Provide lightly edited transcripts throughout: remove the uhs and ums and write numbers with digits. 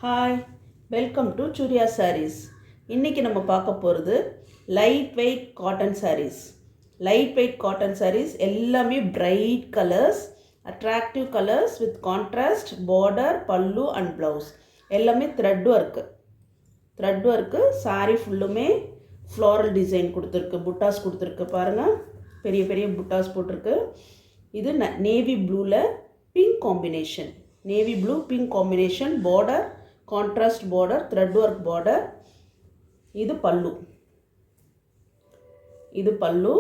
Hi, welcome to Surya Sarees. இன்றைக்கி நம்ம பார்க்க போகிறது light weight cotton saris. Light weight cotton saris எல்லாமே bright colours, attractive colours with contrast border, pallu and blouse. எல்லாமே த்ரெட் ஒர்க்கு. சாரீ ஃபுல்லுமே ஃப்ளாரல் டிசைன் கொடுத்துருக்கு, புட்டாஸ் கொடுத்துருக்கு. பாருங்கள், பெரிய பெரிய புட்டாஸ் போட்டிருக்கு. இது நேவி ப்ளூவில் pink combination, navy blue pink combination, border contrast border, thread work border. இது பல்லு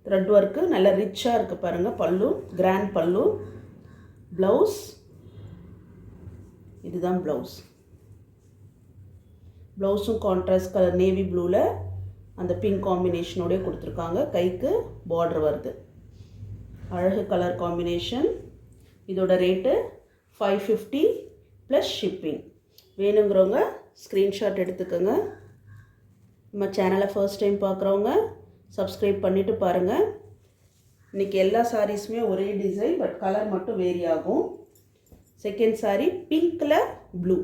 த்ரெட் ஒர்க்கு நல்ல ரிச்சாக இருக்குது. பாருங்கள், பல்லு கிராண்ட் பல்லு. ப்ளவுஸ் இதுதான் ப்ளவுஸும் கான்ட்ராஸ்ட் கலர் நேவி ப்ளூவில் அந்த பிங்க் காம்பினேஷனோடய கொடுத்துருக்காங்க. கைக்கு பார்டர் வருது, அழகு கலர் காம்பினேஷன். இதோட ரேட்டு 550 ப்ளஸ் ஷிப்பிங். வேணுங்கிறவங்க ஸ்க்ரீன்ஷாட் எடுத்துக்கோங்க. நம்ம சேனலை ஃபர்ஸ்ட் டைம் பார்க்குறவங்க சப்ஸ்கிரைப் பண்ணிவிட்டு பாருங்கள். இன்றைக்கி எல்லா சாரீஸுமே ஒரே டிசைன், பட் கலர் மட்டும் வேரி ஆகும். செகண்ட் சாரீ பிங்க்கில் ப்ளூ.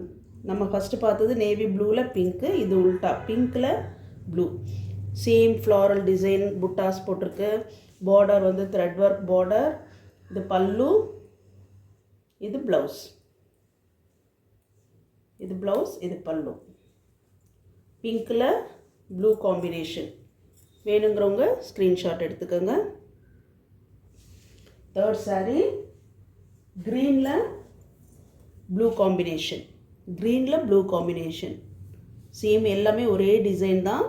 நம்ம ஃபஸ்ட்டு பார்த்தது நேவி ப்ளூவில் பிங்க்கு, இது உல்ட்டா பிங்க்கில் ப்ளூ. சேம் ஃப்ளாரல் டிசைன், புட்டாஸ் போட்டிருக்கு. பார்டர் வந்து த்ரெட் ஒர்க் பார்டர். இது பல்லு, இது ப்ளவுஸ். இது பல்லு. பிங்க்கில் ப்ளூ காம்பினேஷன். வேணுங்கிறவங்க ஸ்க்ரீன்ஷாட் எடுத்துக்கோங்க. தேர்ட் சாரீ க்ரீனில் ப்ளூ காம்பினேஷன். சேம் எல்லாமே ஒரே டிசைன் தான்,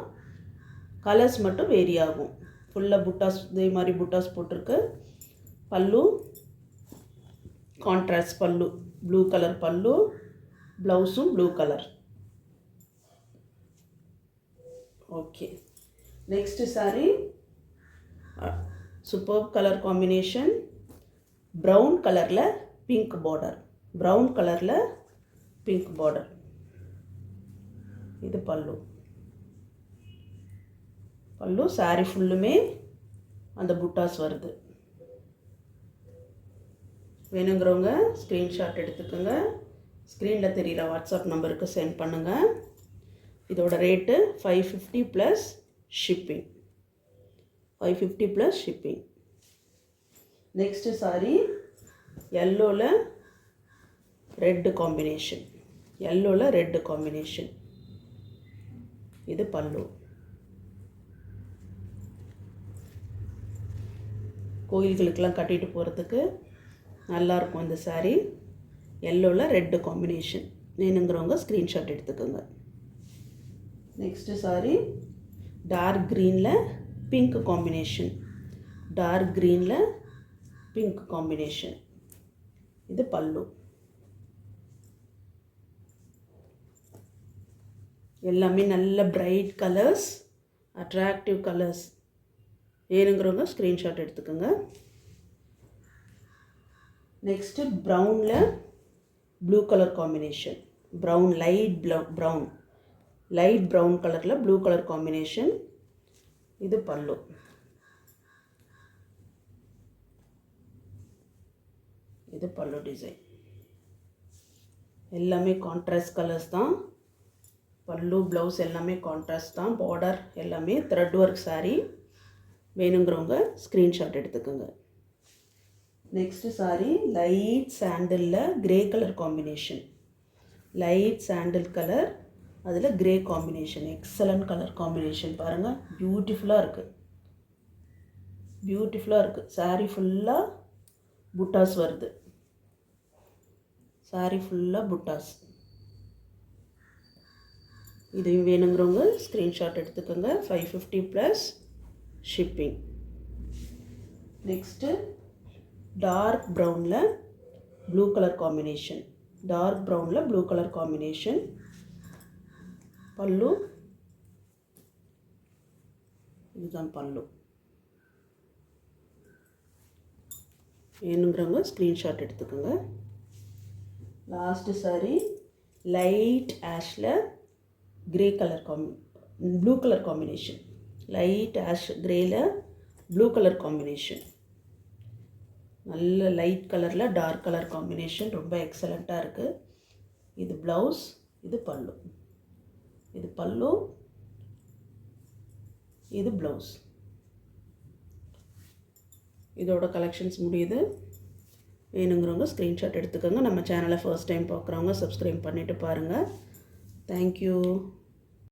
கலர்ஸ் மட்டும் வேரி ஆகும். ஃபுல்லாக புட்டாஸ், இதே மாதிரி புட்டாஸ் போட்டிருக்கு. பல்லு கான்ட்ராஸ்ட் பல்லு, ப்ளூ கலர் பல்லு. ப்ளவுஸும் blue colour. Okay, next sari super colour combination. Brown கலரில் பிங்க் பார்டர். இது பல்லு சாரீ ஃபுல்லுமே அந்த புட்டாஸ் வருது. வேணுங்கிறவங்க ஸ்க்ரீன்ஷாட் எடுத்துக்கோங்க. ஸ்க்ரீனில் தெரிகிற வாட்ஸ்அப் நம்பருக்கு சென்ட் பண்ணுங்கள். இதோட rate 550 plus shipping. Next sari எல்லோவில் ரெட்டு காம்பினேஷன். இது பல்லு. கோயில்களுக்கெல்லாம் கட்டிட்டு போகிறதுக்கு நல்லாயிருக்கும் இந்த சாரீ. எல்லோவில் ரெட்டு காம்பினேஷன். வேணுங்கிறவங்க ஸ்க்ரீன்ஷாட் எடுத்துக்கோங்க. நெக்ஸ்ட்டு சாரீ டார்க் க்ரீனில் பிங்க் காம்பினேஷன். இது பல்லு. எல்லாமே நல்ல பிரைட் கலர்ஸ், அட்ராக்டிவ் கலர்ஸ். வேணுங்கிறவங்க ஸ்க்ரீன்ஷாட் எடுத்துக்கோங்க. நெக்ஸ்ட்டு ப்ரௌனில் blue colour combination. Light brown கலரில் ப்ளூ கலர் காம்பினேஷன். இது பல்லு. இது பல்லு டிசைன். எல்லாமே கான்ட்ராஸ்ட் கலர்ஸ் தான். பல்லு ப்ளவுஸ் எல்லாமே கான்ட்ராஸ்ட் தான். பார்டர் எல்லாமே த்ரெட் ஒர்க் சாரீ. வேணுங்கிறவங்க ஸ்க்ரீன்ஷாட் எடுத்துக்கோங்க. நெக்ஸ்ட்டு சாரீ லைட் சாண்டிலில் கிரே கலர் காம்பினேஷன். அதில் grey combination. Excellent colour combination. பாருங்கள், பியூட்டிஃபுல்லாக இருக்குது. சாரீ ஃபுல்லாக புட்டாஸ் வருது. இதையும் வேணுங்கிறவங்க ஸ்க்ரீன்ஷாட் எடுத்துக்கோங்க. 550 ப்ளஸ் ஷிப்பிங். நெக்ஸ்ட்டு டார்க் ப்ரௌனில் ப்ளூ கலர் காம்பினேஷன். பல்லு இதுதான் பல்லு. வேணுங்கிறவங்க ஸ்க்ரீன்ஷாட் எடுத்துக்கோங்க. லாஸ்ட்டு சாரீ லைட் ஆஷில் blue colour combination. Light ash கிரேயில் ப்ளூ கலர் காம்பினேஷன். நல்ல லைட் கலரில் டார்க் கலர் காம்பினேஷன் ரொம்ப எக்ஸலண்ட்டாக இருக்குது. இது ப்ளவுஸ், இது பல்லு. இது பல்லு, இது ப்ளவுஸ். இதோட கலெக்ஷன்ஸ் முடியுது. வேணுங்கிறவங்க ஸ்க்ரீன்ஷாட் எடுத்துக்கோங்க. நம்ம சேனலை ஃபர்ஸ்ட் டைம் பார்க்குறவங்க சப்ஸ்கிரைப் பண்ணிவிட்டு பாருங்கள். தேங்க்யூ.